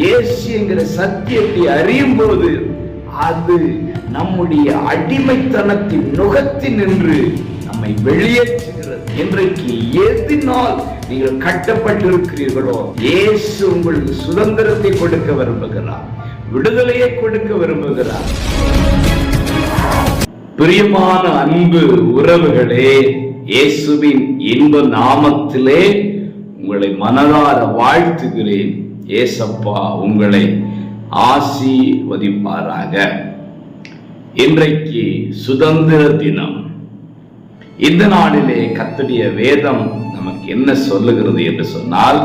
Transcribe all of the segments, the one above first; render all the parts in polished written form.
இயேசு என்கிற சத்தியத்தை அறியும் போது அது நம்முடைய அடிமைத்தனத்தின் நுகத்தில் நின்று நம்மை வெளியேற்றுகிறது. இன்றைக்கு எதினால் நீங்கள் கட்டப்பட்டிருக்கிறீர்களோ, இயேசு உங்களுக்கு சுதந்திரத்தை கொடுக்க விரும்புகிறார், விடுதலையை கொடுக்க விரும்புகிறார். பிரியமான அன்பு உறவுகளே, இயேசுவின் இன்ப நாமத்திலே உங்களை மனதார வாழ்த்துகிறேன். ஏசப்பா உங்களை ஆசீர்வதிப்பாராக. இன்றைக்கு சுதந்திர தினம். இந்த நாளிலே கர்த்தருடைய வேதம் நமக்கு என்ன சொல்லுகிறது என்று சொன்னால்,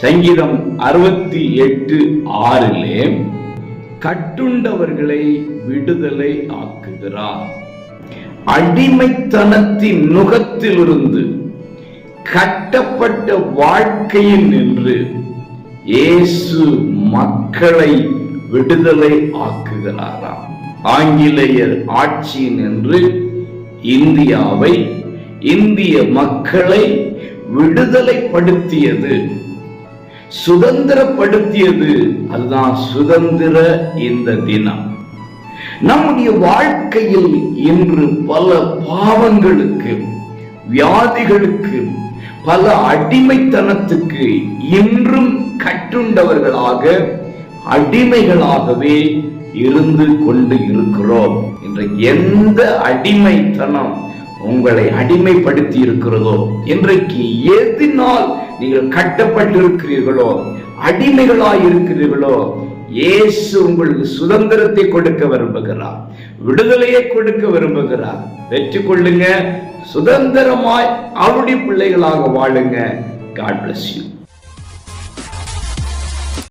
சங்கீதம் 68:6 கட்டுண்டவர்களை விடுதலை ஆக்குகிறார். அடிமைத்தனத்தின் நுகத்திலிருந்து கட்டப்பட்ட வாழ்க்கையில் நின்று இயேசு மக்களை விடுதலை ஆக்குகிறாராம். ஆங்கிலேயர் ஆட்சியின் என்று இந்தியாவை, இந்திய மக்களை விடுதலைப்படுத்தியது, சுதந்திரப்படுத்தியது. அதுதான் சுதந்திர இந்த தினம். நம்முடைய வாழ்க்கையில் இன்று பல பாவங்களுக்கு, வியாதிகளுக்கு, பல அடிமைத்தனத்துக்கு இன்றும் கட்டுண்டவர்களாக, அடிமைகளாகவே இருந்து கொண்டு இருக்கிறோம். இன்றைக்கு எந்த அடிமைத்தனம் உங்களை அடிமைப்படுத்தி இருக்கிறதோ, இன்றைக்கு எதினால் நீங்கள் கட்டப்பட்டிருக்கிறீர்களோ, அடிமைகளாய் இருக்கிறீர்களோ, இயேசு உங்களுக்கு சுதந்திரத்தை கொடுக்க விரும்புகிறார், விடுதலையை கொடுக்க விரும்புகிறார். வெற்றி கொள்ளுங்க, சுதந்திரமாய் அவருடைய பிள்ளைகளாக வாழுங்க. God bless you.